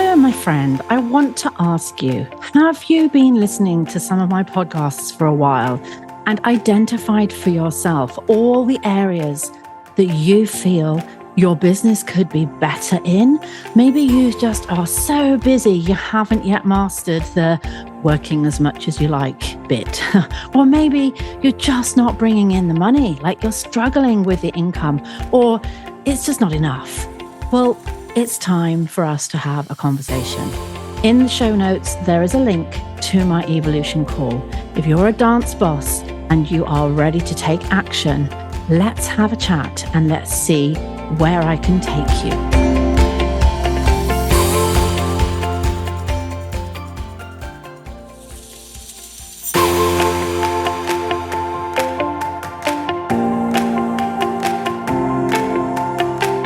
So, my friend, I want to ask you, have you been listening to some of my podcasts for a while and identified for yourself all the areas that you feel your business could be better in? Maybe you just are so busy you haven't yet mastered the working as much as you like bit. Or maybe you're just not bringing in the money, like you're struggling with the income, or it's just not enough. Well, it's time for us to have a conversation. In the show notes, there is a link to my evolution call. If you're a dance boss and you are ready to take action, let's have a chat and let's see where I can take you.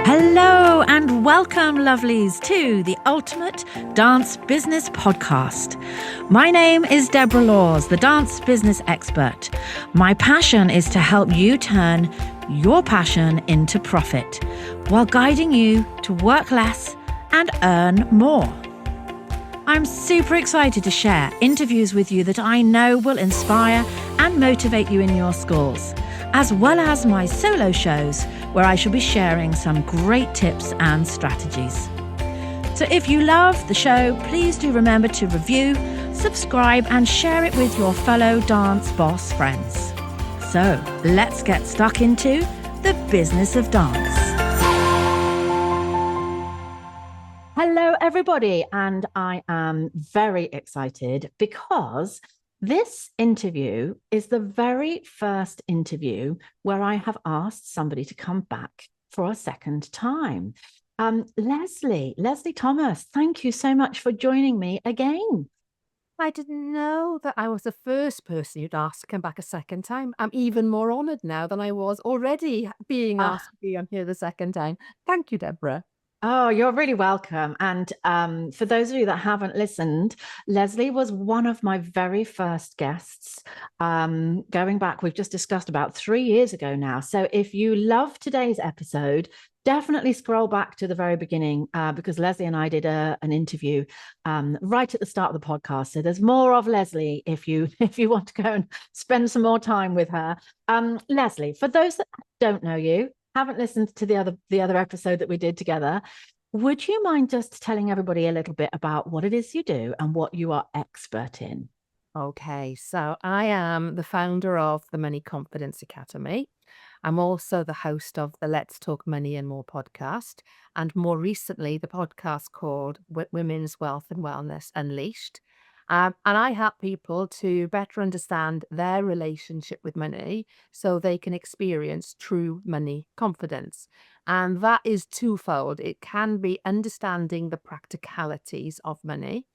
Hello and welcome, lovelies, to the Ultimate Dance Business Podcast. My name is Deborah Laws, the dance business expert. My passion is to help you turn your passion into profit while guiding you to work less and earn more. I'm super excited to share interviews with you that I know will inspire and motivate you in your schools, as well as my solo shows where I shall be sharing some great tips and strategies. So if you love the show, please do remember to review, subscribe, and share it with your fellow dance boss friends. So let's get stuck into the business of dance. Hello, everybody, and I am very excited because this interview is the very first interview where I have asked somebody to come back for a second time. Lesley Thomas, thank you so much for joining me again. I didn't know that I was the first person you'd asked to come back a second time. I'm even more honoured now than I was already being asked to be on here the second time. Thank you, Deborah. Oh, you're really welcome. And for those of you that haven't listened, Lesley was one of my very first guests. Going back, we've just discussed about 3 years ago now. So if you love today's episode, definitely scroll back to the very beginning because Lesley and I did an interview right at the start of the podcast. So there's more of Lesley if you want to go and spend some more time with her. Lesley, for those that don't know you, haven't listened to the other episode that we did together, would you mind just telling everybody a little bit about what it is you do and what you are expert in? Okay, so I am the founder of the Money Confidence Academy. I'm also the host of the Let's Talk Money and More podcast, and more recently, the podcast called Women's Wealth and Wellness Unleashed. And I help people to better understand their relationship with money so they can experience true money confidence. And that is twofold. It can be understanding the practicalities of money.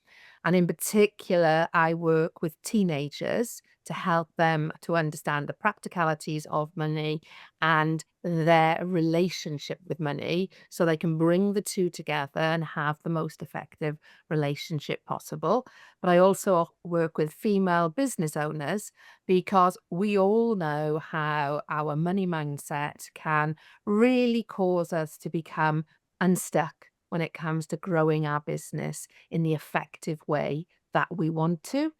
And in particular, I work with teenagers to help them to understand the practicalities of money and their relationship with money so they can bring the two together and have the most effective relationship possible. But I also work with female business owners because we all know how our money mindset can really cause us to become unstuck when it comes to growing our business in the effective way that we want to.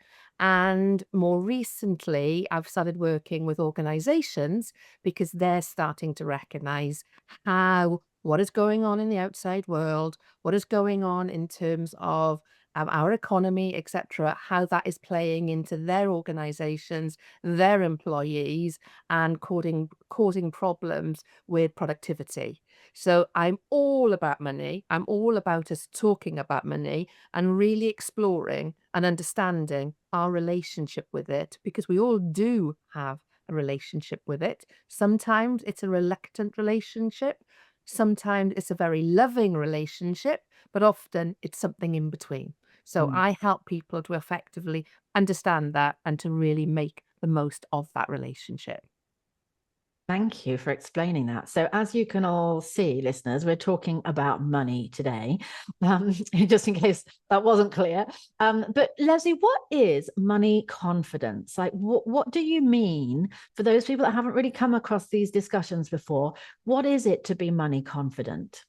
And more recently, I've started working with organizations because they're starting to recognize how what is going on in the outside world, what is going on in terms of our economy, etc., how that is playing into their organizations, their employees, and causing problems with productivity. So I'm all about money. I'm all about us talking about money and really exploring and understanding our relationship with it because we all do have a relationship with it. Sometimes it's a reluctant relationship. Sometimes it's a very loving relationship, but often it's something in between. So I help people to effectively understand that and to really make the most of that relationship. Thank you for explaining that. So as you can all see, listeners, we're talking about money today, just in case that wasn't clear. But Lesley, what is money confidence? Like, what do you mean for those people that haven't really come across these discussions before? What is it to be money confident?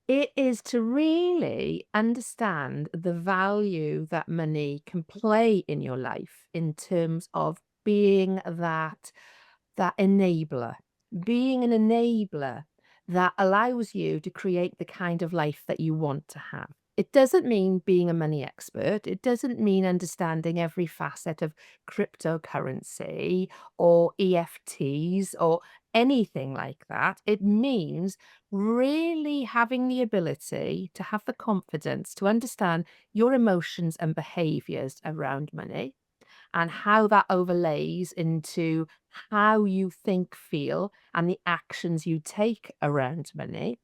It is to really understand the value that money can play in your life in terms of being that enabler, being an enabler that allows you to create the kind of life that you want to have. It doesn't mean being a money expert. It doesn't mean understanding every facet of cryptocurrency or EFTs or anything like that. It means really having the ability to have the confidence to understand your emotions and behaviors around money and how that overlays into how you think, feel, and the actions you take around money.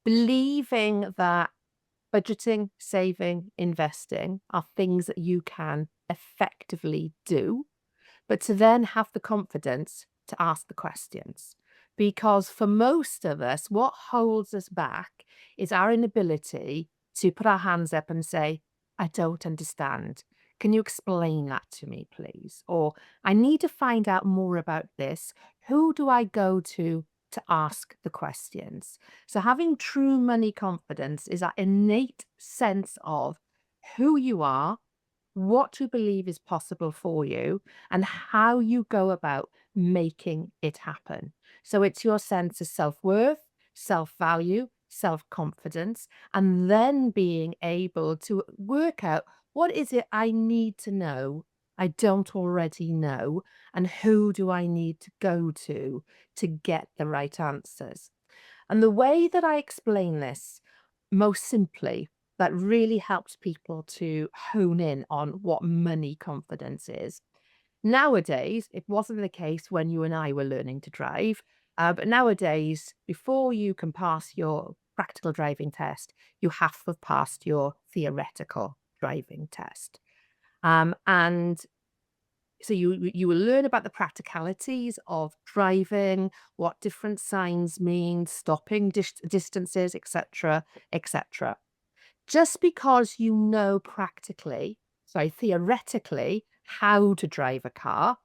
Believing that budgeting, saving, investing are things that you can effectively do, but to then have the confidence to ask the questions. Because for most of us, what holds us back is our inability to put our hands up and say, I don't understand. Can you explain that to me, please? Or I need to find out more about this. Who do I go to ask the questions? So, having true money confidence is that innate sense of who you are, what you believe is possible for you, and how you go about making it happen. So it's your sense of self worth, self value, self confidence, and then being able to work out what is it I need to know I don't already know, and who do I need to go to get the right answers. And the way that I explain this most simply, that really helps people to hone in on what money confidence is. Nowadays, it wasn't the case when you and I were learning to drive, but nowadays, before you can pass your practical driving test, you have to have passed your theoretical driving test. And so you will learn about the practicalities of driving, what different signs mean, stopping distances, etc., etc. Just because you know practically, sorry, theoretically, how to drive a car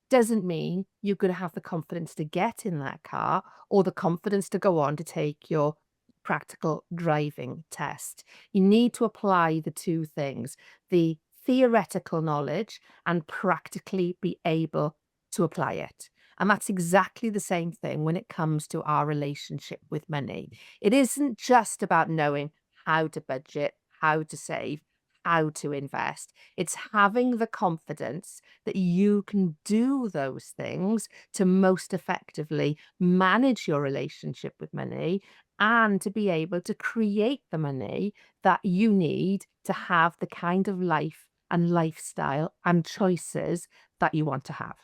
doesn't mean you're going to have the confidence to get in that car or the confidence to go on to take your practical driving test. You need to apply the two things, the theoretical knowledge and practically be able to apply it. And that's exactly the same thing when it comes to our relationship with money. It isn't just about knowing how to budget, how to save, how to invest. It's having the confidence that you can do those things to most effectively manage your relationship with money and to be able to create the money that you need to have the kind of life and lifestyle and choices that you want to have.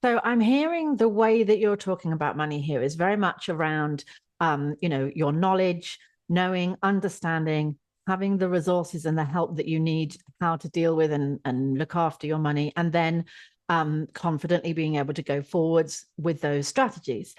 So I'm hearing the way that you're talking about money here is very much around, your knowledge, knowing, understanding, having the resources and the help that you need, how to deal with and look after your money, and then confidently being able to go forwards with those strategies.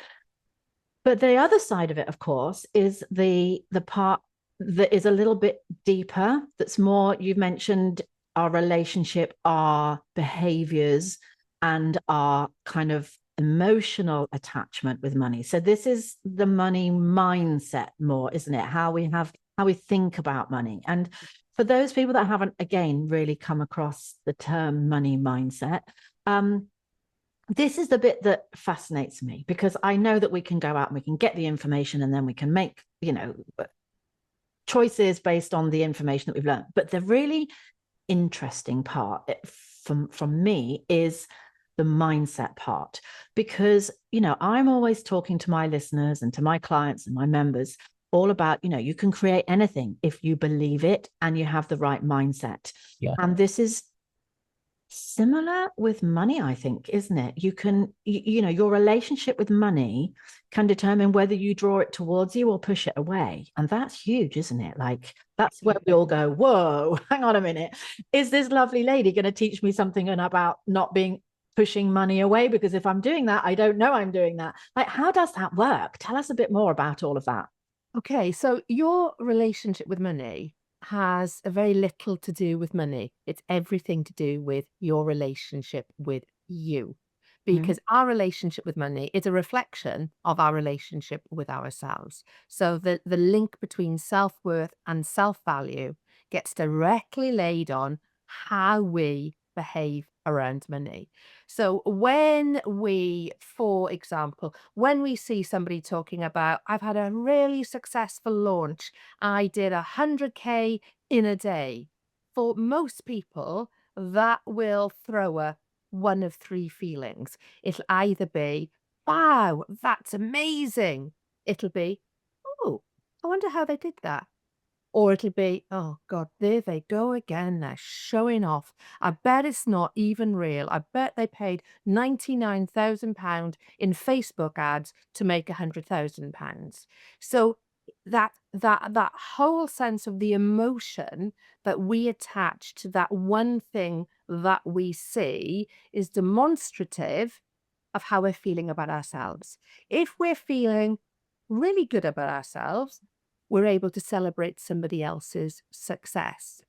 But the other side of it, of course, is the part that is a little bit deeper. That's more, you've mentioned our relationship, our behaviors, and our kind of emotional attachment with money. So this is the money mindset more, isn't it? How we think about money. And for those people that haven't, again, really come across the term money mindset, this is the bit that fascinates me because I know that we can go out and we can get the information and then we can make, choices based on the information that we've learned. But the really interesting part from me is the mindset part, because, I'm always talking to my listeners and to my clients and my members all about, you can create anything if you believe it and you have the right mindset. Yeah. And this is similar with money, I think, isn't it? You can, your relationship with money can determine whether you draw it towards you or push it away. And that's huge, isn't it? Like, that's where we all go, whoa, hang on a minute. Is this lovely lady going to teach me something about not pushing money away? Because if I'm doing that, I don't know I'm doing that. Like, how does that work? Tell us a bit more about all of that. Okay, so your relationship with money has a very little to do with money. It's everything to do with your relationship with you. because our relationship with money is a reflection of our relationship with ourselves. So the link between self-worth and self-value gets directly laid on how we behave around money. So when we, for example, when we see somebody talking about, I've had a really successful launch, I did 100K in a day. For most people, that will throw a one of three feelings. It'll either be, wow, that's amazing. It'll be, oh, I wonder how they did that. Or it'll be, oh God, there they go again. They're showing off. I bet it's not even real. I bet they paid £99,000 in Facebook ads to make £100,000. So that whole sense of the emotion that we attach to that one thing that we see is demonstrative of how we're feeling about ourselves. If we're feeling really good about ourselves, we're able to celebrate somebody else's success.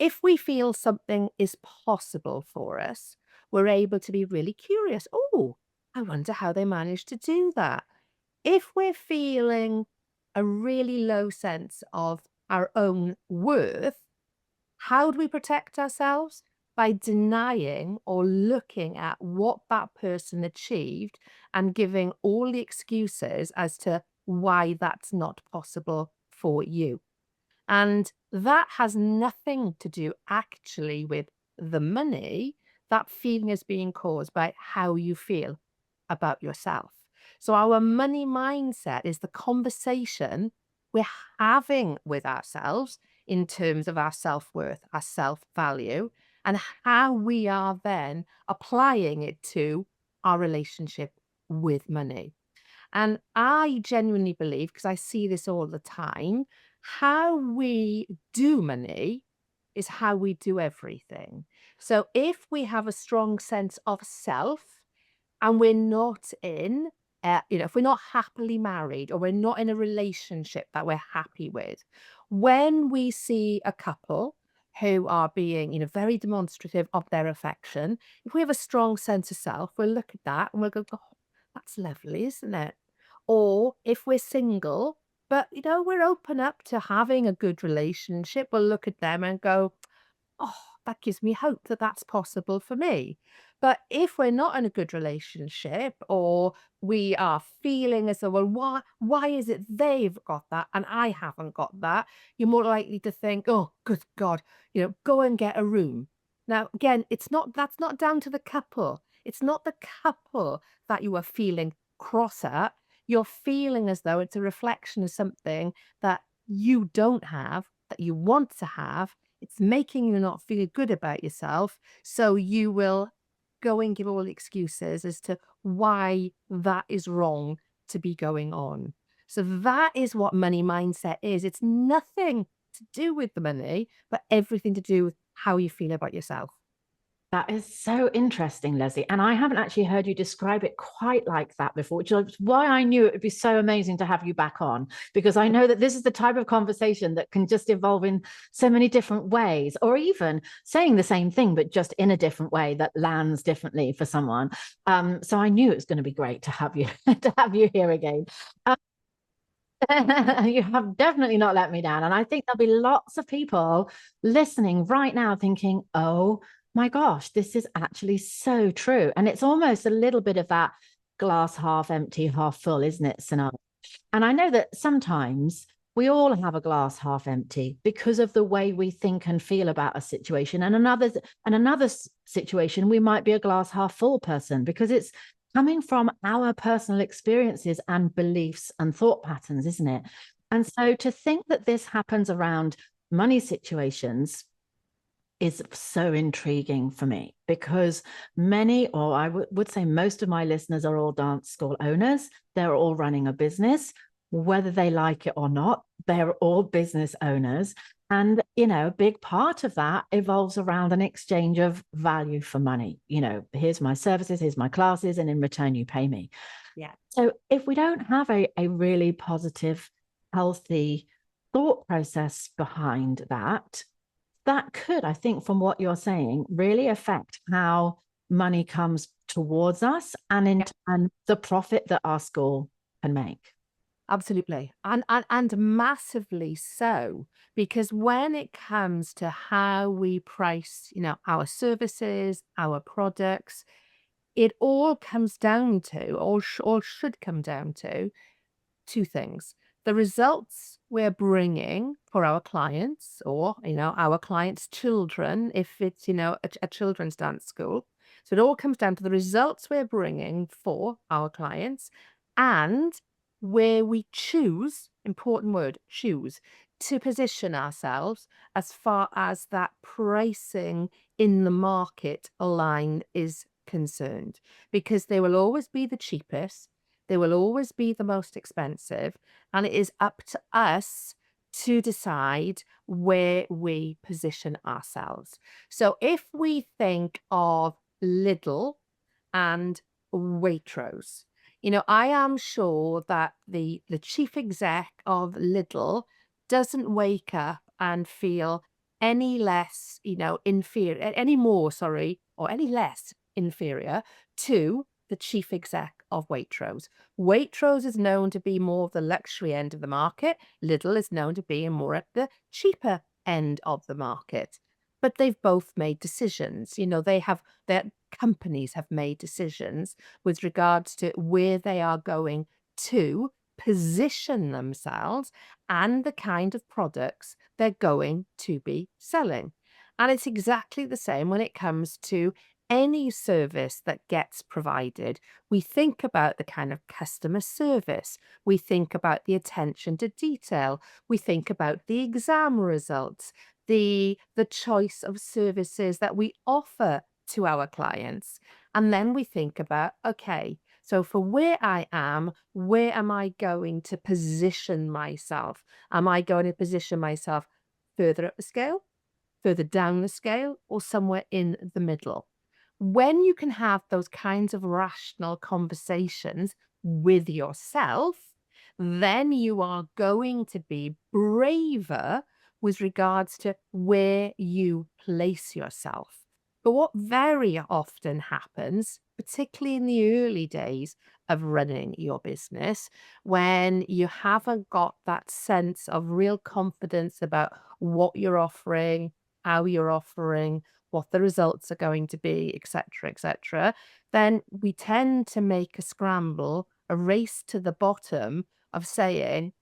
If we feel something is possible for us, we're able to be really curious. Oh, I wonder how they managed to do that. If we're feeling a really low sense of our own worth, how do we protect ourselves? By denying or looking at what that person achieved and giving all the excuses as to why that's not possible for you. And that has nothing to do actually with the money. That feeling is being caused by how you feel about yourself. So our money mindset is the conversation we're having with ourselves in terms of our self-worth, our self-value, and how we are then applying it to our relationship with money. And I genuinely believe, because I see this all the time, how we do money is how we do everything. So if we have a strong sense of self and we're not in, if we're not happily married or we're not in a relationship that we're happy with, when we see a couple who are being, very demonstrative of their affection, if we have a strong sense of self, we'll look at that and we'll go, oh, that's lovely, isn't it? Or if we're single, but we're open up to having a good relationship, we'll look at them and go, oh, that gives me hope that that's possible for me. But if we're not in a good relationship or we are feeling as though, well, why is it they've got that and I haven't got that? You're more likely to think, oh, good God, go and get a room. Now, again, that's not down to the couple. It's not the couple that you are feeling cross at. You're feeling as though it's a reflection of something that you don't have, that you want to have. It's making you not feel good about yourself. So you will go and give all the excuses as to why that is wrong to be going on. So that is what money mindset is. It's nothing to do with the money, but everything to do with how you feel about yourself. That is so interesting, Lesley. And I haven't actually heard you describe it quite like that before, which is why I knew it would be so amazing to have you back on, because I know that this is the type of conversation that can just evolve in so many different ways, or even saying the same thing, but just in a different way that lands differently for someone. So I knew it was going to be great to have you here again. You have definitely not let me down. And I think there'll be lots of people listening right now thinking, oh my gosh, this is actually so true. And it's almost a little bit of that glass half empty, half full, isn't it, scenario? And I know that sometimes we all have a glass half empty because of the way we think and feel about a situation. And another situation, we might be a glass half full person because it's coming from our personal experiences and beliefs and thought patterns, isn't it? And so to think that this happens around money situations is so intriguing for me, because many, or I would say most of my listeners are all dance school owners. They're all running a business, whether they like it or not. They're all business owners. And, a big part of that evolves around an exchange of value for money. Here's my services, here's my classes, and in return, you pay me. Yeah. So if we don't have a really positive, healthy thought process behind that, that could, I think, from what you're saying, really affect how money comes towards us, and in turn, the profit that our school can make. Absolutely. And massively so, because when it comes to how we price, our services, our products, it all comes down to, or should come down to, two things. The results we're bringing for our clients, or, our clients' children, if it's, a children's dance school. So it all comes down to the results we're bringing for our clients, and where we choose, important word, choose, to position ourselves as far as that pricing in the market line is concerned. Because they will always be the cheapest, they will always be the most expensive, and it is up to us to decide where we position ourselves. So if we think of Lidl and Waitrose, I am sure that the chief exec of Lidl doesn't wake up and feel any less, inferior, any more, sorry, or any less inferior to the chief exec of Waitrose. Waitrose is known to be more of the luxury end of the market. Lidl is known to be more at the cheaper end of the market. But they've both made decisions. Their companies have made decisions with regards to where they are going to position themselves and the kind of products they're going to be selling. And it's exactly the same when it comes to any service that gets provided. We think about the kind of customer service. We think about the attention to detail. We think about the exam results, the choice of services that we offer to our clients. And then we think about, okay, so for where I am, where am I going to position myself? Am I going to position myself further up the scale, further down the scale, or somewhere in the middle? When you can have those kinds of rational conversations with yourself, then you are going to be braver with regards to where you place yourself. But what very often happens, particularly in the early days of running your business, when you haven't got that sense of real confidence about what you're offering, how you're offering, what the results are going to be, etc., then we tend to make a scramble, a race to the bottom of saying,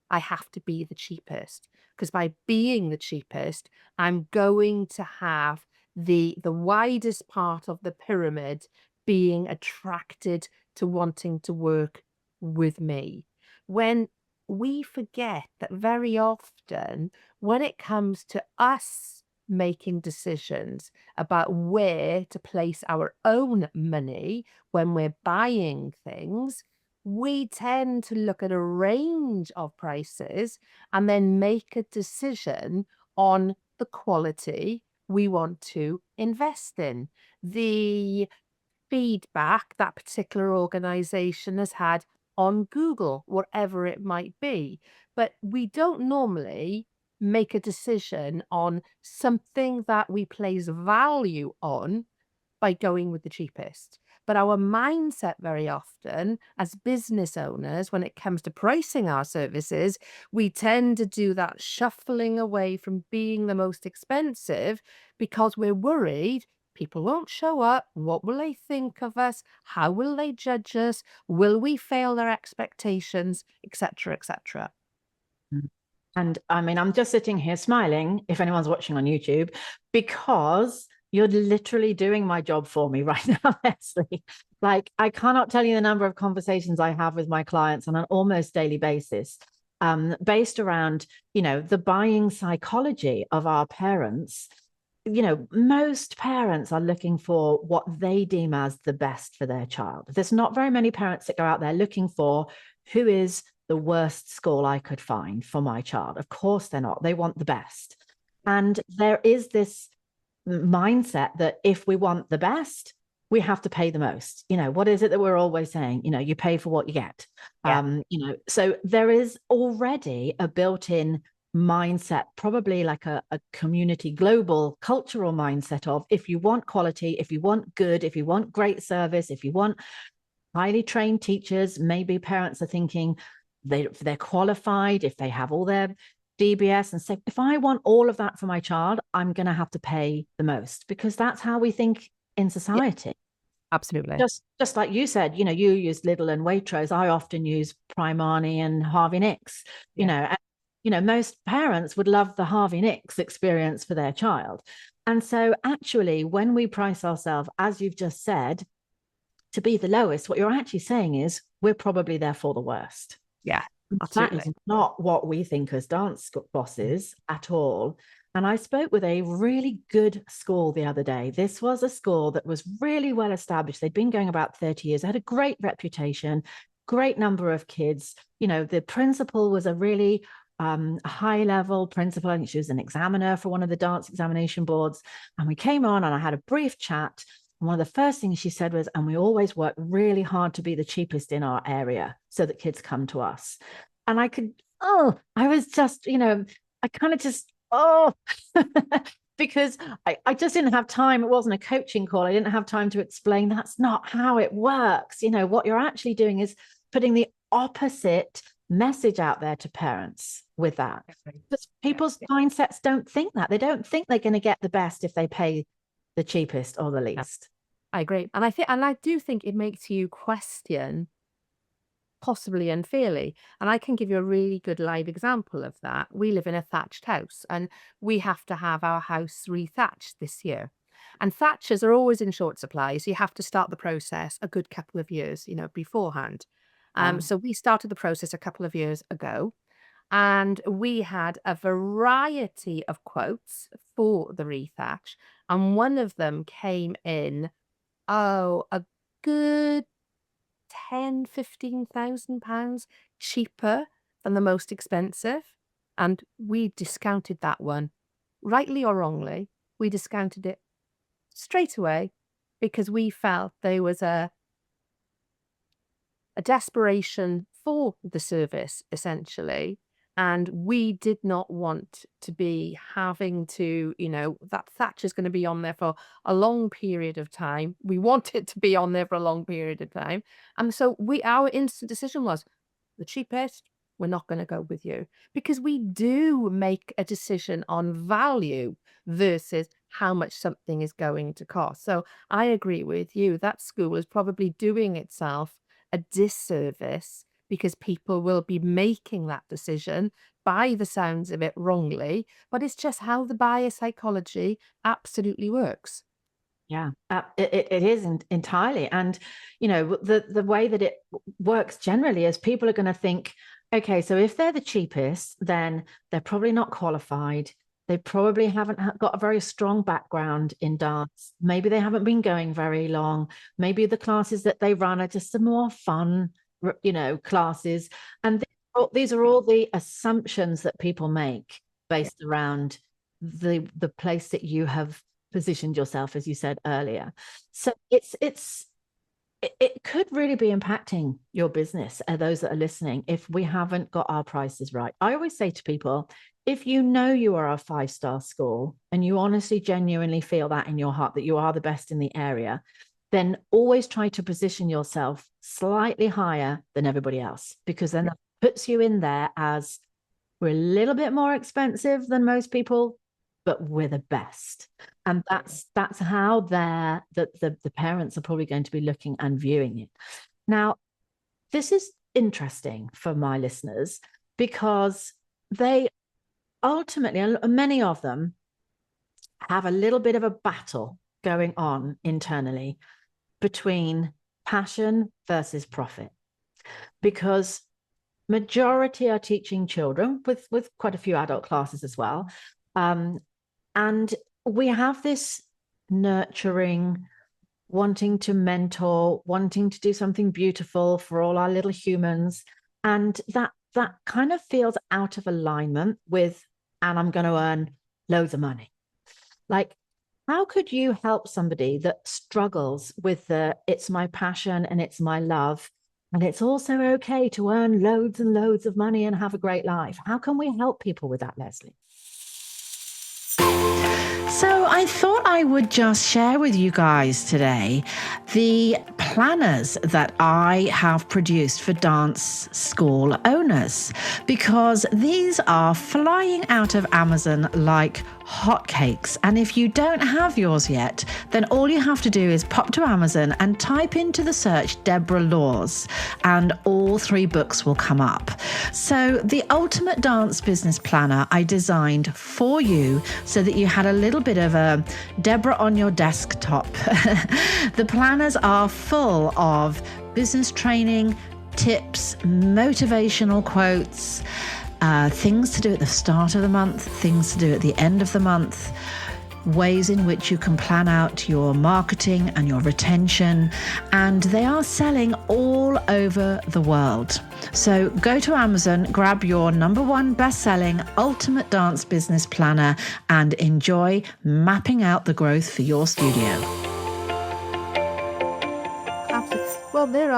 I have to be the cheapest. Because by being the cheapest, I'm going to have the widest part of the pyramid being attracted to wanting to work with me. When we forget that very often, when it comes to us making decisions about where to place our own money when we're buying things, we tend to look at a range of prices and then make a decision on the quality we want to invest in. The feedback that particular organization has had on Google, whatever it might be. But we don't normally make a decision on something that we place value on by going with the cheapest. But our mindset very often as business owners, when it comes to pricing our services, we tend to do that shuffling away from being the most expensive because we're worried people won't show up. What will they think of us? How will they judge us? Will we fail their expectations, etc., etc.? And I mean, I'm just sitting here smiling if anyone's watching on YouTube, because you're literally doing my job for me right now, Lesley. Like, I cannot tell you the number of conversations I have with my clients on an almost daily basis, based around, the buying psychology of our parents. Most parents are looking for what they deem as the best for their child. There's not very many parents that go out there looking for who is the worst school I could find for my child. Of course they're not. They want the best. And there is this mindset that if we want the best, we have to pay the most. What is it that we're always saying? You pay for what you get. Yeah. So there is already a built-in mindset, probably like a community, global, cultural mindset of, if you want quality, if you want good, if you want great service, if you want highly trained teachers, maybe parents are thinking they're qualified, if they have all their DBS, and say, if I want all of that for my child, I'm going to have to pay the most, because that's how we think in society. Absolutely. Just like you said, you use Lidl and Waitrose. I often use Primani and Harvey Nicks, and, most parents would love the Harvey Nicks experience for their child. And so actually, when we price ourselves, as you've just said, to be the lowest, what you're actually saying is we're probably therefore the worst. Yeah, absolutely. That is not what we think as dance bosses at all. And I spoke with a really good school the other day. This was a school that was really well established. They'd been going about 30 years, they had a great reputation, great number of kids. The principal was a really high level principal. I think she was an examiner for one of the dance examination boards. And we came on and I had a brief chat. And one of the first things she said was, and we always work really hard to be the cheapest in our area so that kids come to us. And I was just, I kind of just, because I just didn't have time. It wasn't a coaching call. I didn't have time to explain that's not how it works. What you're actually doing is putting the opposite message out there to parents with that. Because people's mindsets don't think that. They don't think they're going to get the best if they pay the cheapest or the least. I agree. And I do think it makes you question, possibly unfairly. And I can give you a really good live example of that. We live in a thatched house and we have to have our house rethatched this year. And thatchers are always in short supply. So you have to start the process a good couple of years, beforehand. So we started the process a couple of years ago. And we had a variety of quotes for the rethatch. And one of them came in, a good 10,000, £15,000 cheaper than the most expensive. And we discounted that one, rightly or wrongly. We discounted it straight away because we felt there was a desperation for the service, essentially. And we did not want to be having to, that thatch is going to be on there for a long period of time. We want it to be on there for a long period of time. And so our instant decision was the cheapest, we're not going to go with you, because we do make a decision on value versus how much something is going to cost. So I agree with you. That school is probably doing itself a disservice because people will be making that decision, by the sounds of it, wrongly, but it's just how the buyer psychology absolutely works. Yeah, it is entirely. And, the way that it works generally is people are going to think, okay, so if they're the cheapest, then they're probably not qualified. They probably haven't got a very strong background in dance. Maybe they haven't been going very long. Maybe the classes that they run are just some more fun, classes. And these are all the assumptions that people make based around the place that you have positioned yourself, as you said earlier. So it could really be impacting your business, those that are listening, if we haven't got our prices right. I always say to people, if you know you are a 5-star school and you honestly, genuinely feel that in your heart, that you are the best in the area, then always try to position yourself slightly higher than everybody else, because then that puts you in there as, we're a little bit more expensive than most people, but we're the best. And that's how the parents are probably going to be looking and viewing it. Now, this is interesting for my listeners because they ultimately, and many of them, have a little bit of a battle going on internally between passion versus profit, because majority are teaching children with quite a few adult classes as well. And we have this nurturing, wanting to mentor, wanting to do something beautiful for all our little humans. And that kind of feels out of alignment with, and I'm going to earn loads of money. Like, how could you help somebody that struggles with it's my passion and it's my love, And it's also okay to earn loads and loads of money and have a great life. How can we help people with that, Lesley? So I thought I would just share with you guys today the planners that I have produced for dance school owners, because these are flying out of Amazon like hotcakes. And if you don't have yours yet, then all you have to do is pop to Amazon and type into the search Deborah Laws, and all 3 books will come up. So the Ultimate Dance Business Planner I designed for you so that you had a little bit of a Deborah on your desktop. The planners are full of business training, tips, motivational quotes, things to do at the start of the month, things to do at the end of the month, ways in which you can plan out your marketing and your retention, and they are selling all over the world. So go to Amazon, grab your #1 best-selling Ultimate Dance Business Planner and enjoy mapping out the growth for your studio. Absolutely. Well, there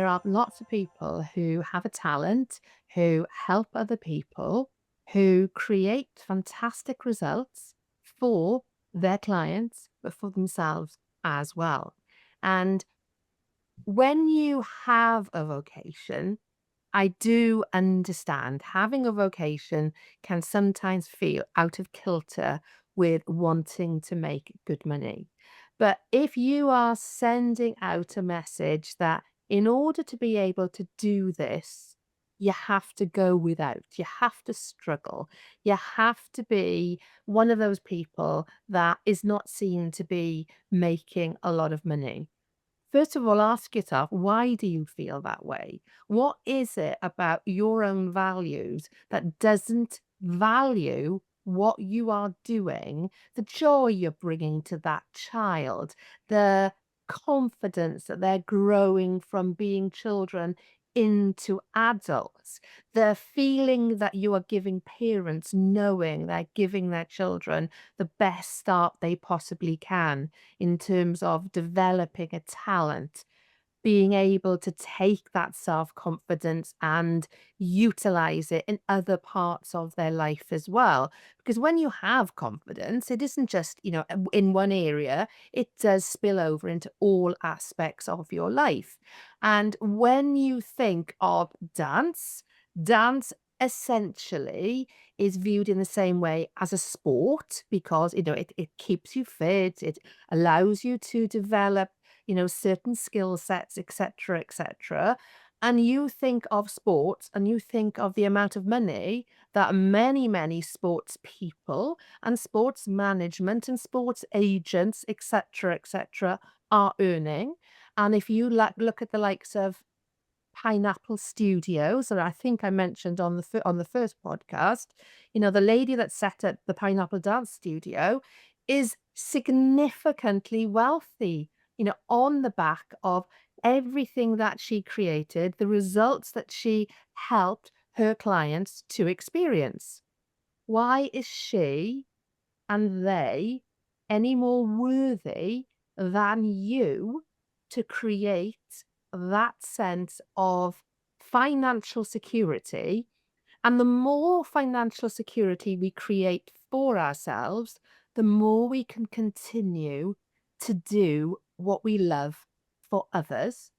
are lots of people who have a talent, who help other people, who create fantastic results for their clients, but for themselves as well. And when you have a vocation, I do understand having a vocation can sometimes feel out of kilter with wanting to make good money. But if you are sending out a message that in order to be able to do this, you have to go without, you have to struggle, you have to be one of those people that is not seen to be making a lot of money. First of all, ask yourself, why do you feel that way? What is it about your own values that doesn't value what you are doing, the joy you're bringing to that child, the confidence that they're growing from being children into adults, the feeling that you are giving parents knowing they're giving their children the best start they possibly can in terms of developing a talent, being able to take that self-confidence and utilize it in other parts of their life as well. Because when you have confidence, it isn't just, in one area, it does spill over into all aspects of your life. And when you think of dance essentially is viewed in the same way as a sport because it keeps you fit, it allows you to develop certain skill sets, etc., etc. And you think of sports and you think of the amount of money that many, many sports people and sports management and sports agents, etc., etc., are earning. And if you look at the likes of Pineapple Studios that I think I mentioned on on the first podcast, the lady that set up the Pineapple Dance Studio is significantly wealthy, on the back of everything that she created, the results that she helped her clients to experience. Why is she and they any more worthy than you to create that sense of financial security? And the more financial security we create for ourselves, the more we can continue to do what we love for others.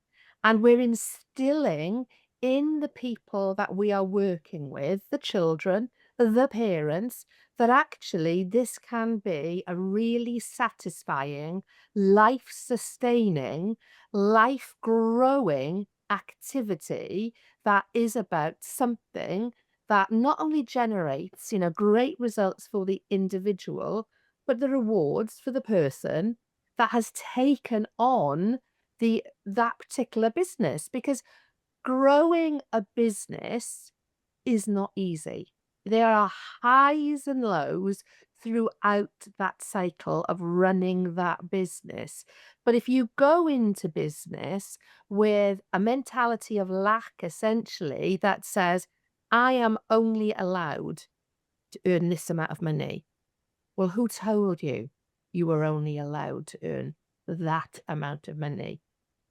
And we're instilling in the people that we are working with, the children, the parents, that actually this can be a really satisfying, life sustaining, life growing activity that is about something that not only generates, great results for the individual, but the rewards for the person that has taken on that particular business. Because growing a business is not easy. There are highs and lows throughout that cycle of running that business. But if you go into business with a mentality of lack, essentially, that says, I am only allowed to earn this amount of money. Well, who told you you were only allowed to earn that amount of money?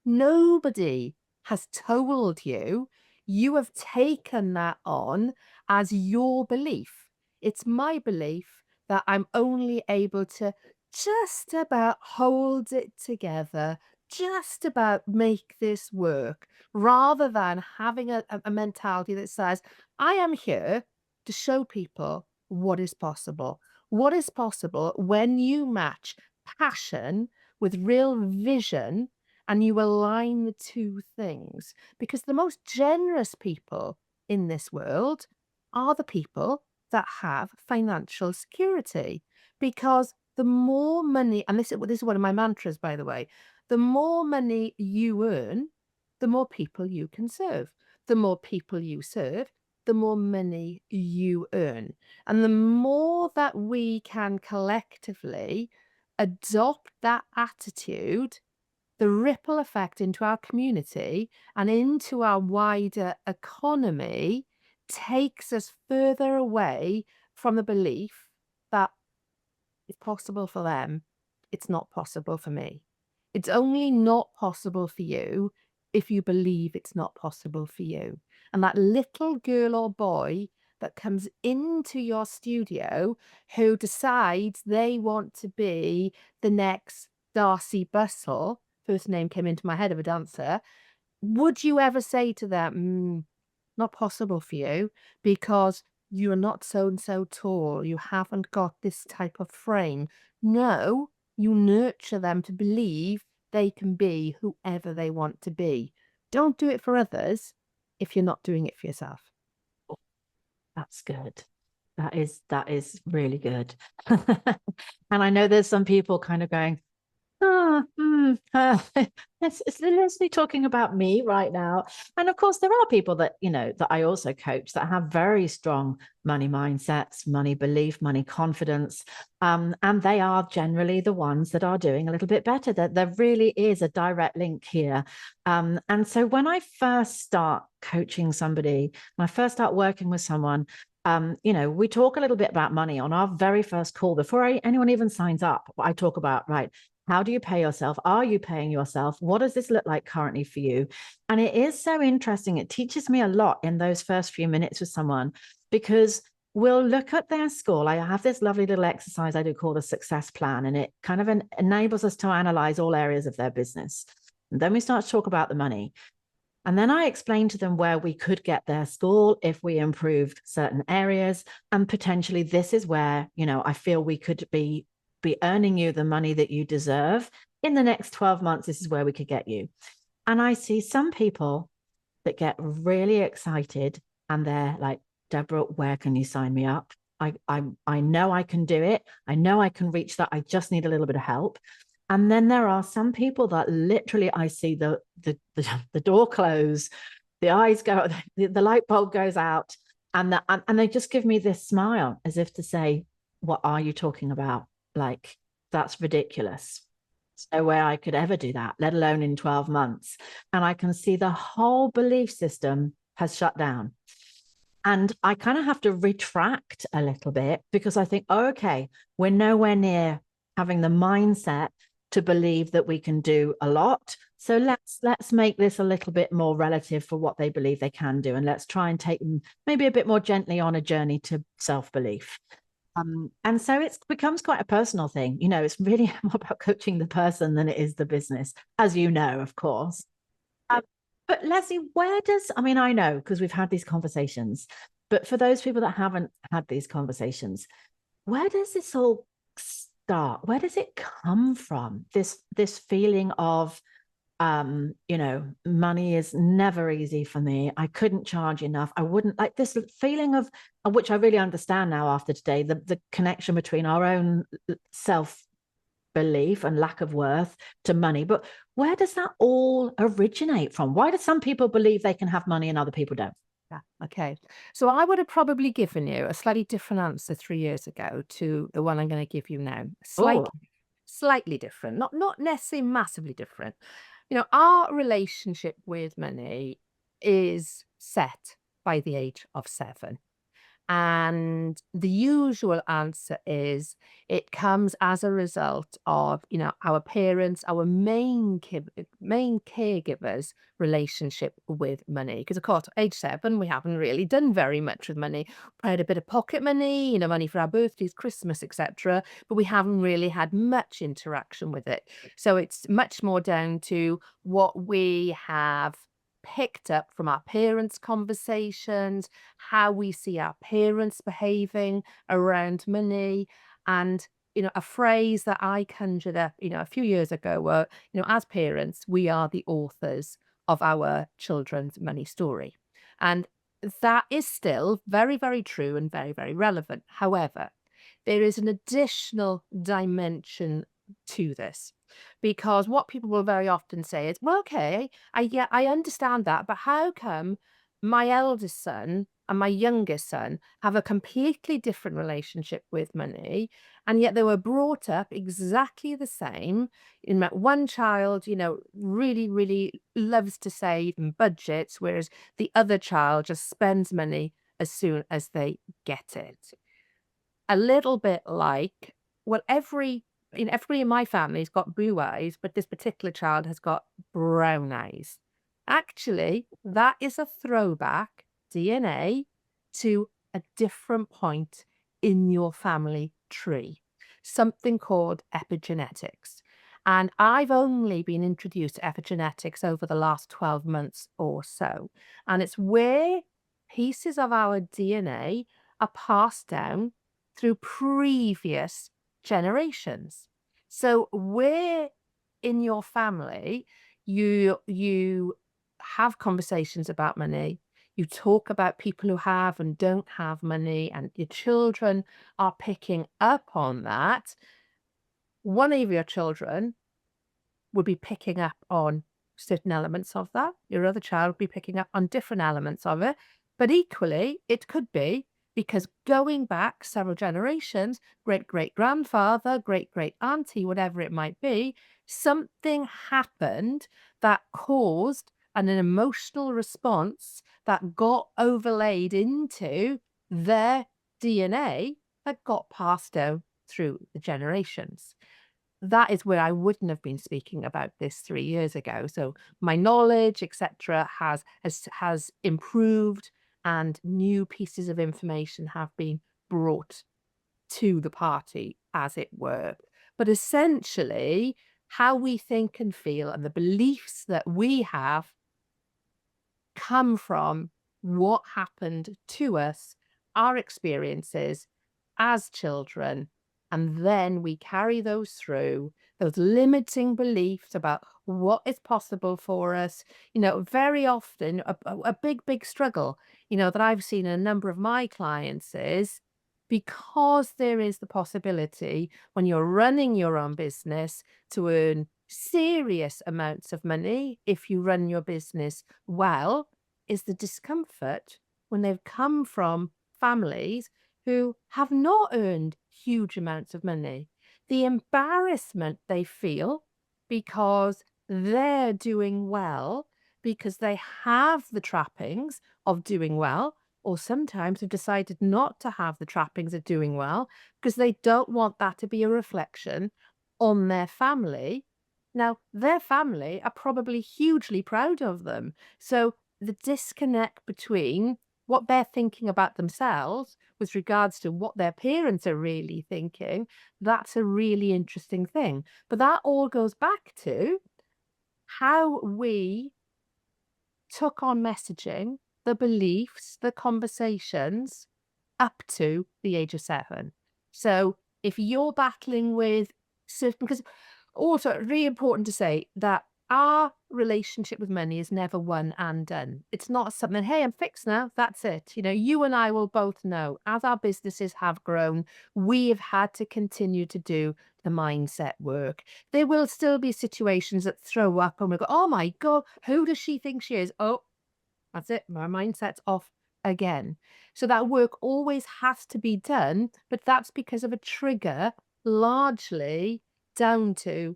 Nobody has told you, you have taken that on as your belief. It's my belief that I'm only able to just about hold it together, just about make this work, rather than having a mentality that says, I am here to show people what is possible. What is possible when you match passion with real vision and you align the two things. Because the most generous people in this world are the people that have financial security. Because the more money, and this is one of my mantras, by the way, the more money you earn, the more people you can serve. The more people you serve, the more money you earn. And the more that we can collectively adopt that attitude, the ripple effect into our community and into our wider economy takes us further away from the belief that it's possible for them, it's not possible for me. It's only not possible for you if you believe it's not possible for you. And that little girl or boy that comes into your studio who decides they want to be the next Darcy Bustle, first name came into my head of a dancer, would you ever say to them, not possible for you because you're not so and so tall, you haven't got this type of frame? No, you nurture them to believe they can be whoever they want to be. Don't do it for others if you're not doing it for yourself. That's good. That is really good. And I know there's some people kind of going, oh, it's Lesley talking about me right now. And of course, there are people that, that I also coach that have very strong money mindsets, money belief, money confidence. And they are generally the ones that are doing a little bit better. There really is a direct link here. And so when I first start coaching somebody, when I first start working with someone, we talk a little bit about money on our very first call before anyone even signs up. I talk about, right, how do you pay yourself? Are you paying yourself? What does this look like currently for you? And it is so interesting. It teaches me a lot in those first few minutes with someone, because we'll look at their score. I have this lovely little exercise I do called a success plan, and it kind of enables us to analyze all areas of their business. And then we start to talk about the money. And then I explain to them where we could get their score if we improved certain areas. And potentially this is where, I feel we could be earning you the money that you deserve. In the next 12 months, this is where we could get you. And I see some people that get really excited and they're like, Deborah, where can you sign me up? I know I can do it. I know I can reach that. I just need a little bit of help. And then there are some people that literally I see the door close, the eyes go, the light bulb goes out, and they just give me this smile as if to say, what are you talking about? Like, that's ridiculous. There's no way I could ever do that, let alone in 12 months. And I can see the whole belief system has shut down. And I kind of have to retract a little bit, because I think, oh, okay, we're nowhere near having the mindset to believe that we can do a lot. So let's make this a little bit more relative for what they believe they can do. And let's try and take them maybe a bit more gently on a journey to self-belief. And so it becomes quite a personal thing. It's really more about coaching the person than it is the business, as you know, of course. But Lesley, I know because we've had these conversations, but for those people that haven't had these conversations, where does this all start? Where does it come from? This feeling of, money is never easy for me. I couldn't charge enough. I wouldn't, like this feeling of, which I really understand now after today, the connection between our own self-belief and lack of worth to money. But where does that all originate from? Why do some people believe they can have money and other people don't? Yeah. Okay. So I would have probably given you a slightly different answer 3 years ago to the one I'm going to give you now. Oh, Slightly different, not necessarily massively different. Our relationship with money is set by the age of 7. And the usual answer is it comes as a result of, our parents, our main caregivers' relationship with money. Because of course, at age 7, we haven't really done very much with money. We had a bit of pocket money, money for our birthdays, Christmas, etc. But we haven't really had much interaction with it. So it's much more down to what we have picked up from our parents' conversations, how we see our parents behaving around money. And, a phrase that I conjured up, a few years ago were, as parents, we are the authors of our children's money story. And that is still very, very true and very, very relevant. However, there is an additional dimension to this. Because what people will very often say is, well, okay, I understand that, but how come my eldest son and my youngest son have a completely different relationship with money, and yet they were brought up exactly the same? In that one child, really, really loves to save and budgets, whereas the other child just spends money as soon as they get it. A little bit like, well, every in my family's got blue eyes, but this particular child has got brown eyes. Actually, that is a throwback DNA to a different point in your family tree, something called epigenetics. And I've only been introduced to epigenetics over the last 12 months or so. And it's where pieces of our DNA are passed down through previous generations. So where in your family you have conversations about money, you talk about people who have and don't have money, and your children are picking up on that, one of your children would be picking up on certain elements of that. Your other child would be picking up on different elements of it. But equally, it could be because going back several generations, great great grandfather, great great auntie, whatever it might be, something happened that caused an emotional response that got overlaid into their DNA that got passed down through the generations. That is where I wouldn't have been speaking about this 3 years ago. So my knowledge, etc., has improved, and new pieces of information have been brought to the party, as it were. But essentially, how we think and feel and the beliefs that we have come from what happened to us, our experiences as children, and then we carry those through, those limiting beliefs about what is possible for us. Very often a big, big struggle, that I've seen in a number of my clients is because there is the possibility when you're running your own business to earn serious amounts of money if you run your business well, is the discomfort when they've come from families who have not earned huge amounts of money. The embarrassment they feel because they're doing well, because they have the trappings of doing well, or sometimes have decided not to have the trappings of doing well because they don't want that to be a reflection on their family. Now, their family are probably hugely proud of them. So the disconnect between what they're thinking about themselves with regards to what their parents are really thinking, that's a really interesting thing. But that all goes back to how we took on messaging, the beliefs, the conversations up to the age of 7. So if you're battling with certain, because also really important to say that our relationship with money is never one and done. It's not something, hey, I'm fixed now, that's it. You and I will both know as our businesses have grown, we have had to continue to do the mindset work. There will still be situations that throw up and we go, oh my God, who does she think she is? Oh, that's it. My mindset's off again. So that work always has to be done, but that's because of a trigger, largely down to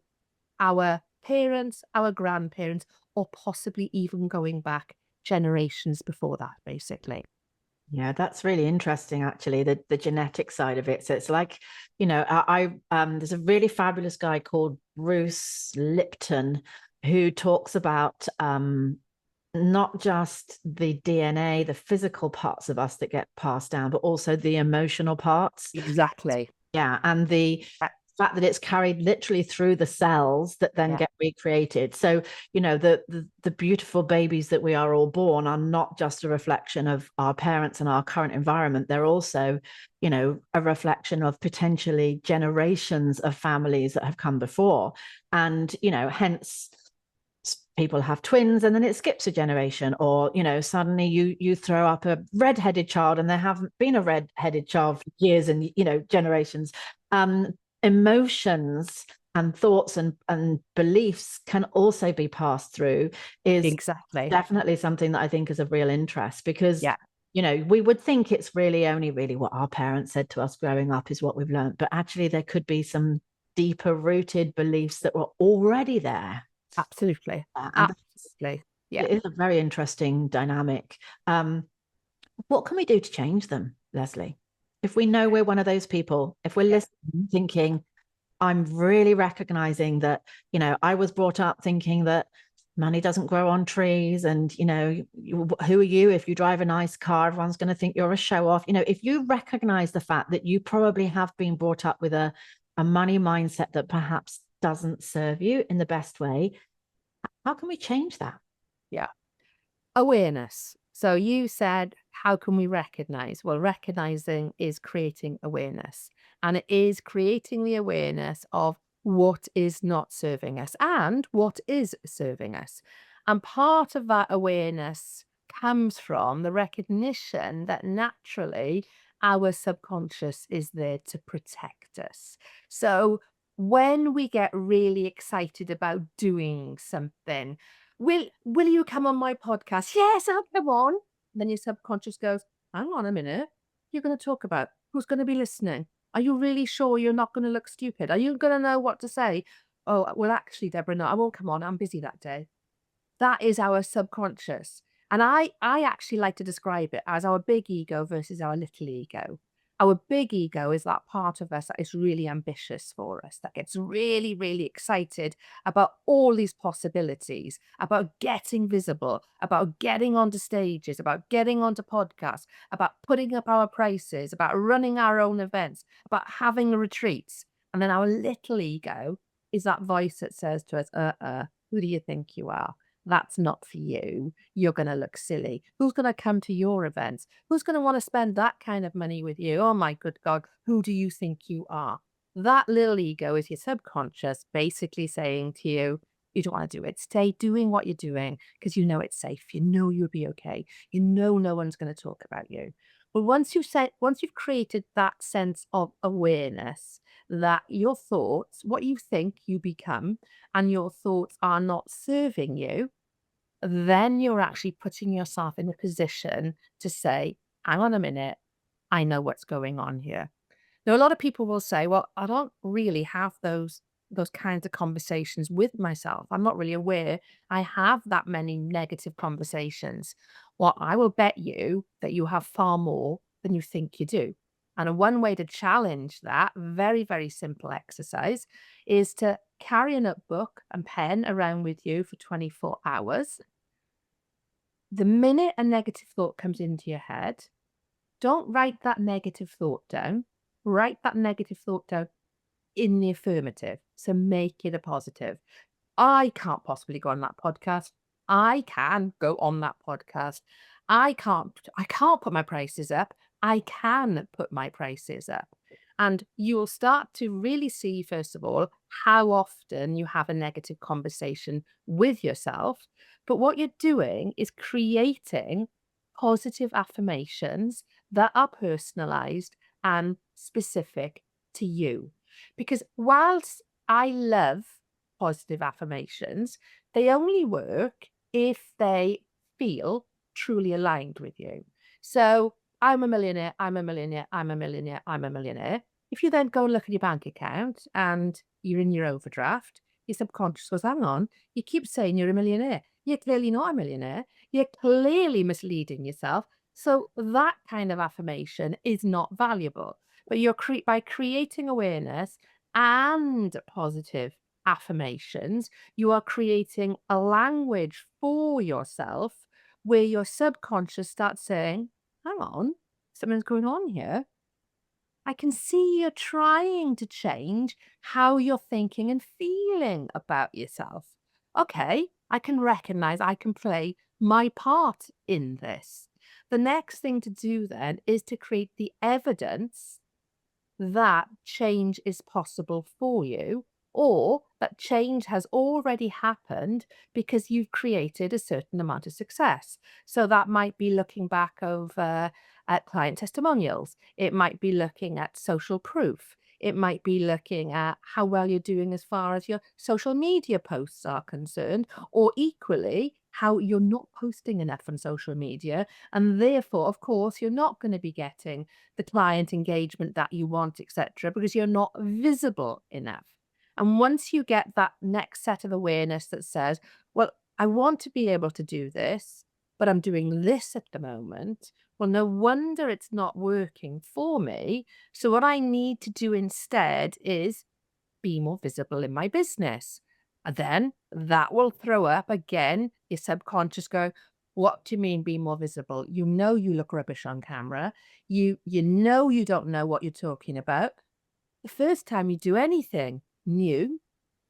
our parents, our grandparents, or possibly even going back generations before that, basically. Yeah, that's really interesting, actually, the genetic side of it. So it's like, there's a really fabulous guy called Bruce Lipton who talks about not just the DNA, the physical parts of us that get passed down, but also the emotional parts. Exactly. Yeah, and the Uh, fact that it's carried literally through the cells that then Yeah, get recreated. So, the beautiful babies that we are all born are not just a reflection of our parents and our current environment. They're also, a reflection of potentially generations of families that have come before. And, hence people have twins and then it skips a generation, or suddenly you throw up a red-headed child and there haven't been a red-headed child for years and generations. um Emotions and thoughts and beliefs can also be passed through, is exactly. definitely something that I think is of real interest, because Yeah, we would think it's really what our parents said to us growing up is what we've learned, but actually there could be some deeper rooted beliefs that were already there. absolutely. And Absolutely. Yeah. it is a very interesting dynamic. What can we do to change them, Lesley? If we know we're one of those people, if we're listening, thinking, I'm really recognizing that, I was brought up thinking that money doesn't grow on trees. And, who are you? If you drive a nice car, everyone's going to think you're a show off. If you recognize the fact that you probably have been brought up with a money mindset that perhaps doesn't serve you in the best way, how can we change that? Yeah. Awareness. So you said, how can we recognize? Well, recognizing is creating awareness, and it is creating the awareness of what is not serving us and what is serving us. And part of that awareness comes from the recognition that naturally our subconscious is there to protect us. So when we get really excited about doing something, will you come on my podcast? Yes, I'll come on. Then your subconscious goes, hang on a minute. You're going to talk about who's going to be listening. Are you really sure you're not going to look stupid? Are you going to know what to say? Oh, well, actually, Deborah, no, I won't come on. I'm busy that day. That is our subconscious. And I actually like to describe it as our big ego versus our little ego. Our big ego is that part of us that is really ambitious for us, that gets really, really excited about all these possibilities, about getting visible, about getting onto stages, about getting onto podcasts, about putting up our prices, about running our own events, about having retreats. And then our little ego is that voice that says to us, who do you think you are? That's not for you. You're going to look silly. Who's going to come to your events? Who's going to want to spend that kind of money with you? Oh my good God, who do you think you are? That little ego is your subconscious basically saying to you, you don't want to do it. Stay doing what you're doing because you know it's safe. You know you'll be okay. You know no one's going to talk about you. But once you've created that sense of awareness that your thoughts, what you think you become, and your thoughts are not serving you, then you're actually putting yourself in a position to say, hang on a minute, I know what's going on here. Now, a lot of people will say, well, I don't really have those kinds of conversations with myself. I'm not really aware I have that many negative conversations. Well, I will bet you that you have far more than you think you do. And one way to challenge that very, very simple exercise is to carry a notebook and pen around with you for 24 hours. The minute a negative thought comes into your head, don't write that negative thought down. Write that negative thought down in the affirmative. So make it a positive. I can't possibly go on that podcast. I can go on that podcast. I can't put my prices up. I can put my prices up. And you'll start to really see, first of all, how often you have a negative conversation with yourself. But what you're doing is creating positive affirmations that are personalized and specific to you. Because whilst I love positive affirmations, they only work if they feel truly aligned with you. So I'm a millionaire, I'm a millionaire, I'm a millionaire, I'm a millionaire. If you then go and look at your bank account and you're in your overdraft, your subconscious goes, hang on, you keep saying you're a millionaire. You're clearly not a millionaire. You're clearly misleading yourself. So that kind of affirmation is not valuable. But by creating awareness and positive affirmations, you are creating a language for yourself where your subconscious starts saying, hang on, something's going on here. I can see you're trying to change how you're thinking and feeling about yourself. Okay, I can recognize I can play my part in this. The next thing to do then is to create the evidence that change is possible for you, or that change has already happened because you've created a certain amount of success. So that might be looking back over at client testimonials, it might be looking at social proof. It might be looking at how well you're doing as far as your social media posts are concerned, or equally, how you're not posting enough on social media. And therefore, of course, you're not going to be getting the client engagement that you want, etc., because you're not visible enough. And once you get that next set of awareness that says, well, I want to be able to do this, but I'm doing this at the moment. Well, no wonder it's not working for me. So, what I need to do instead is be more visible in my business. And then that will throw up again your subconscious go, what do you mean be more visible? You know you look rubbish on camera. You know you don't know what you're talking about. The first time you do anything new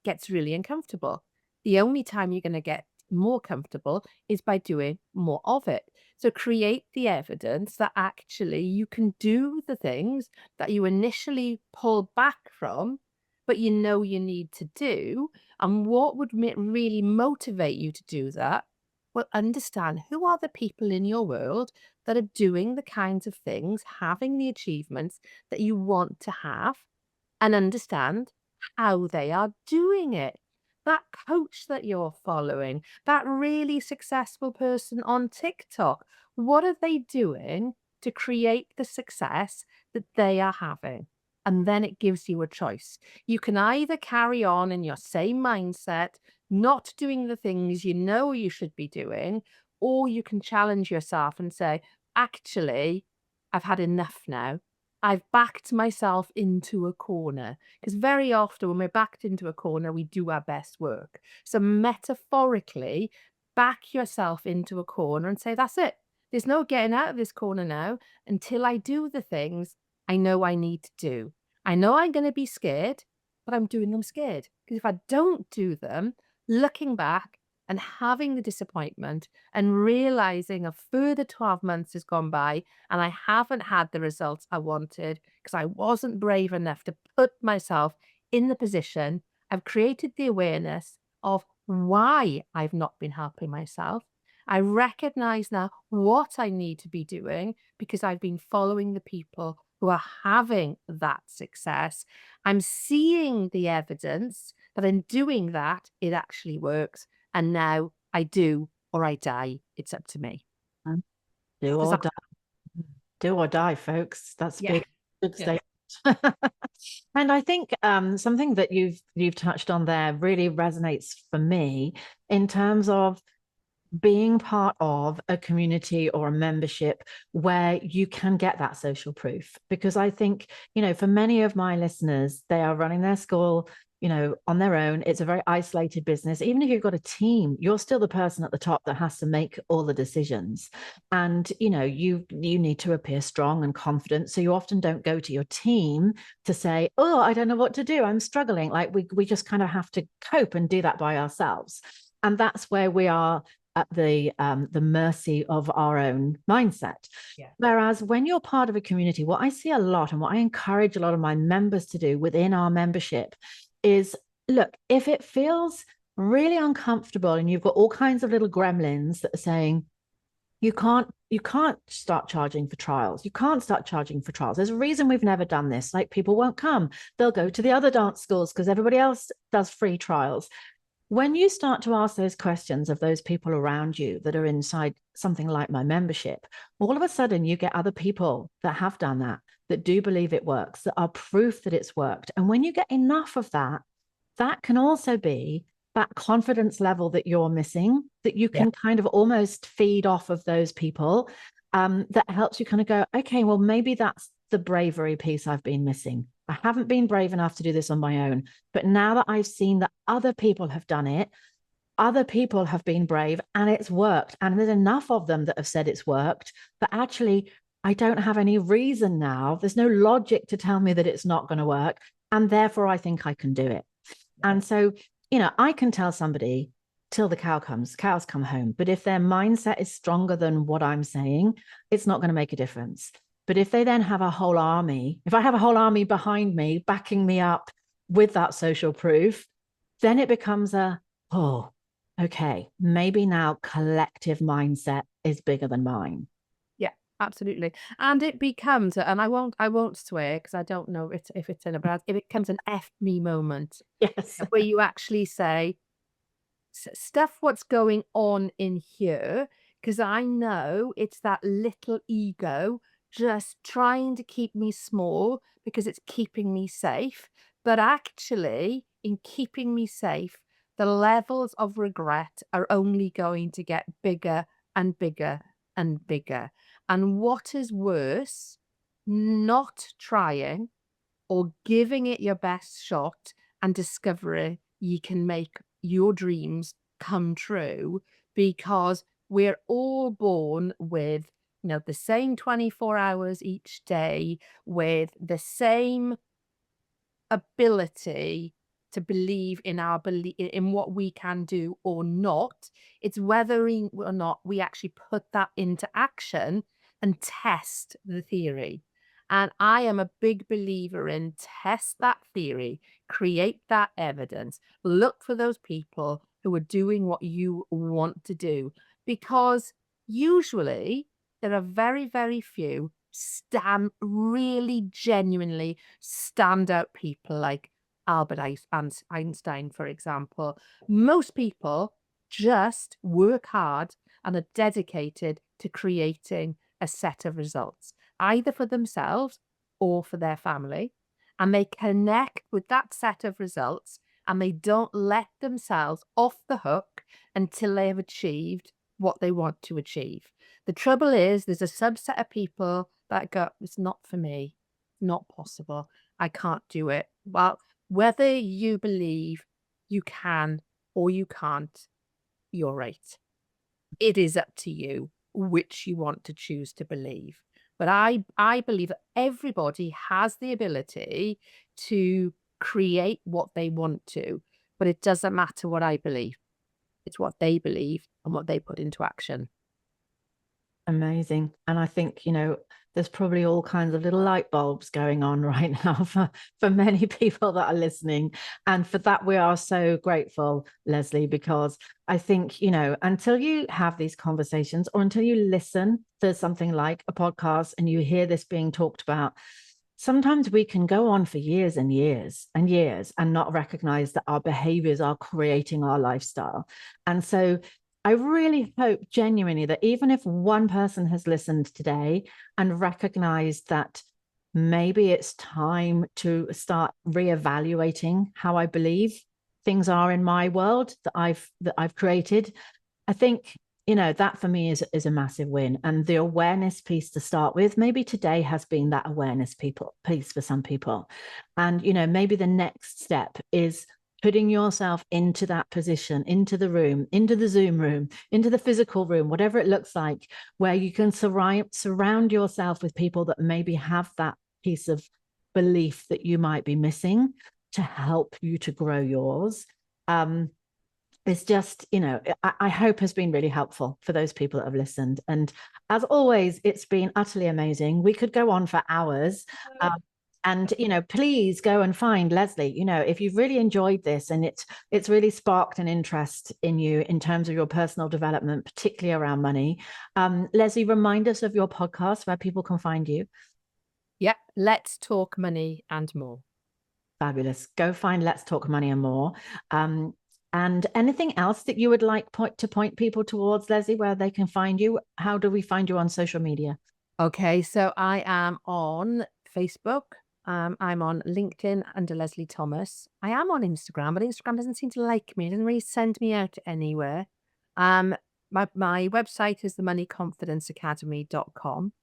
gets really uncomfortable. The only time you're going to get more comfortable is by doing more of it. So create the evidence that actually you can do the things that you initially pulled back from, but you know you need to do. And what would really motivate you to do that? Well, understand who are the people in your world that are doing the kinds of things, having the achievements that you want to have, and understand how they are doing it. That coach that you're following, that really successful person on TikTok, what are they doing to create the success that they are having? And then it gives you a choice. You can either carry on in your same mindset, not doing the things you know you should be doing, or you can challenge yourself and say, actually, I've had enough now. I've backed myself into a corner, because very often when we're backed into a corner, we do our best work. So metaphorically, back yourself into a corner and say, that's it. There's no getting out of this corner now until I do the things I know I need to do. I know I'm going to be scared, but I'm doing them scared. Because if I don't do them, looking back and having the disappointment and realizing a further 12 months has gone by and I haven't had the results I wanted because I wasn't brave enough to put myself in the position. I've created the awareness of why I've not been helping myself. I recognize now what I need to be doing because I've been following the people who are having that success. I'm seeing the evidence that in doing that, it actually works. And now I do or I die. It's up to me. Mm. Do Does or that die. Do or die, folks. That's a Yeah. big Yeah. statement. And I think something that you've touched on there really resonates for me in terms of being part of a community or a membership where you can get that social proof. Because I think, for many of my listeners, they are running their school, on their own. It's a very isolated business. Even if you've got a team, you're still the person at the top that has to make all the decisions. And, you need to appear strong and confident. So you often don't go to your team to say, oh, I don't know what to do. I'm struggling. Like we just kind of have to cope and do that by ourselves. And that's where we are at the mercy of our own mindset. Yeah. Whereas when you're part of a community, what I see a lot and what I encourage a lot of my members to do within our membership is, look, if it feels really uncomfortable and you've got all kinds of little gremlins that are saying, you can't start charging for trials. You can't start charging for trials. There's a reason we've never done this. Like, people won't come. They'll go to the other dance schools because everybody else does free trials. When you start to ask those questions of those people around you that are inside something like my membership, all of a sudden you get other people that have done that do believe it works, that are proof that it's worked. And when you get enough of that, that can also be that confidence level that you're missing, that you can kind of almost feed off of those people. that helps you kind of go, okay, well, maybe that's the bravery piece I've been missing. I haven't been brave enough to do this on my own. But now that I've seen that other people have done it, other people have been brave and it's worked. And there's enough of them that have said it's worked. But actually, I don't have any reason now. There's no logic to tell me that it's not going to work. And therefore, I think I can do it. And so, I can tell somebody till the cows come home. But if their mindset is stronger than what I'm saying, it's not going to make a difference. But if they then have a whole army, if I have a whole army behind me, backing me up with that social proof, then it becomes okay, maybe now collective mindset is bigger than mine. Yeah, absolutely. And it becomes, and I won't swear because I don't know if it's in a bad, it becomes an F me moment Yes. where you actually say, stuff what's going on in here, because I know it's that little ego just trying to keep me small because it's keeping me safe. But actually, in keeping me safe, the levels of regret are only going to get bigger and bigger and bigger. And what is worse, not trying or giving it your best shot and discovering you can make your dreams come true, because we're all born with the same 24 hours each day, with the same ability to believe in our belief in what we can do or not. It's whether or not we actually put that into action and test the theory. And I am a big believer in test that theory, create that evidence, look for those people who are doing what you want to do. Because usually there are very, very few really genuinely standout people like Albert Einstein, for example. Most people just work hard and are dedicated to creating a set of results, either for themselves or for their family. And they connect with that set of results and they don't let themselves off the hook until they have achieved what they want to achieve. The trouble is, there's a subset of people that go, it's not for me, not possible, I can't do it. Well, whether you believe you can or you can't, you're right. It is up to you which you want to choose to believe. But I believe that everybody has the ability to create what they want to, but it doesn't matter what I believe. It's what they believe and what they put into action. Amazing. And I think, there's probably all kinds of little light bulbs going on right now for many people that are listening. And for that, we are so grateful, Lesley, because I think, until you have these conversations or until you listen to something like a podcast and you hear this being talked about, sometimes we can go on for years and years and years and not recognize that our behaviors are creating our lifestyle. And so I really hope genuinely that even if one person has listened today and recognized that maybe it's time to start reevaluating how I believe things are in my world that I've created, I think, that for me is a massive win. And the awareness piece to start with, maybe today has been that awareness piece for some people. And, maybe the next step is putting yourself into that position, into the room, into the Zoom room, into the physical room, whatever it looks like, where you can surround yourself with people that maybe have that piece of belief that you might be missing to help you to grow yours. It's just, I hope has been really helpful for those people that have listened. And as always, it's been utterly amazing. We could go on for hours. And, please go and find Lesley, if you've really enjoyed this and it's really sparked an interest in you in terms of your personal development, particularly around money. Lesley, remind us of your podcast where people can find you. Yep. Let's Talk Money and More. Fabulous. Go find Let's Talk Money and More. And anything else that you would like to point people towards, Lesley, where they can find you? How do we find you on social media? Okay, so I am on Facebook. I'm on LinkedIn under Lesley Thomas. I am on Instagram, but Instagram doesn't seem to like me. It doesn't really send me out anywhere. my website is themoneyconfidenceacademy.com,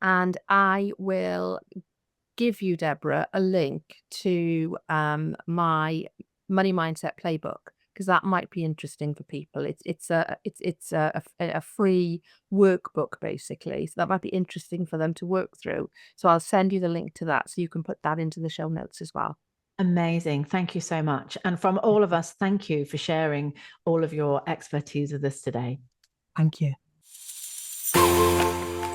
and I will give you, Deborah, a link to my money mindset playbook, because that might be interesting for people. It's a free workbook, basically, so that might be interesting for them to work through. So I'll send you the link to that, so you can put that into the show notes as well. Amazing. Thank you so much. And from all of us, thank you for sharing all of your expertise with us today. Thank you.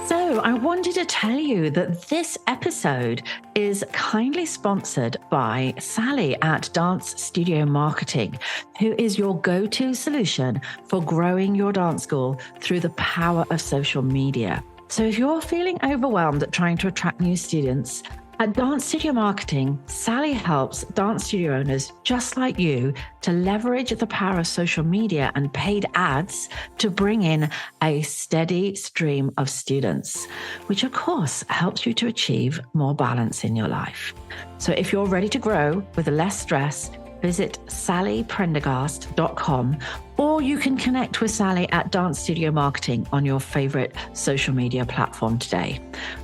So I wanted to tell you that this episode is kindly sponsored by Sally at Dance Studio Marketing, who is your go-to solution for growing your dance school through the power of social media. So if you're feeling overwhelmed at trying to attract new students, at Dance Studio Marketing, Sally helps dance studio owners just like you to leverage the power of social media and paid ads to bring in a steady stream of students, which of course helps you to achieve more balance in your life. So if you're ready to grow with less stress, visit sallyprendergast.com, or you can connect with Sally at Dance Studio Marketing on your favorite social media platform today.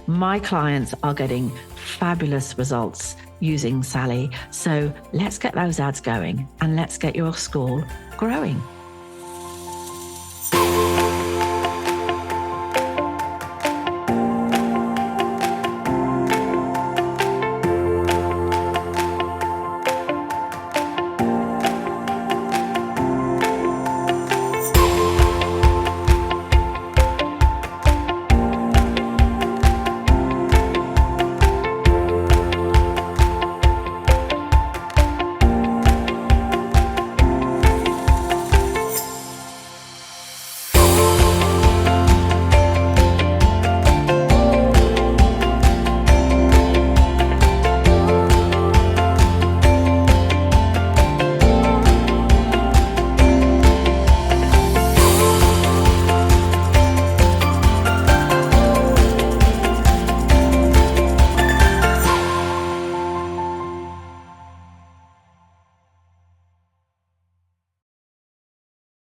My clients are getting fabulous results using Sally. So let's get those ads going and let's get your school growing.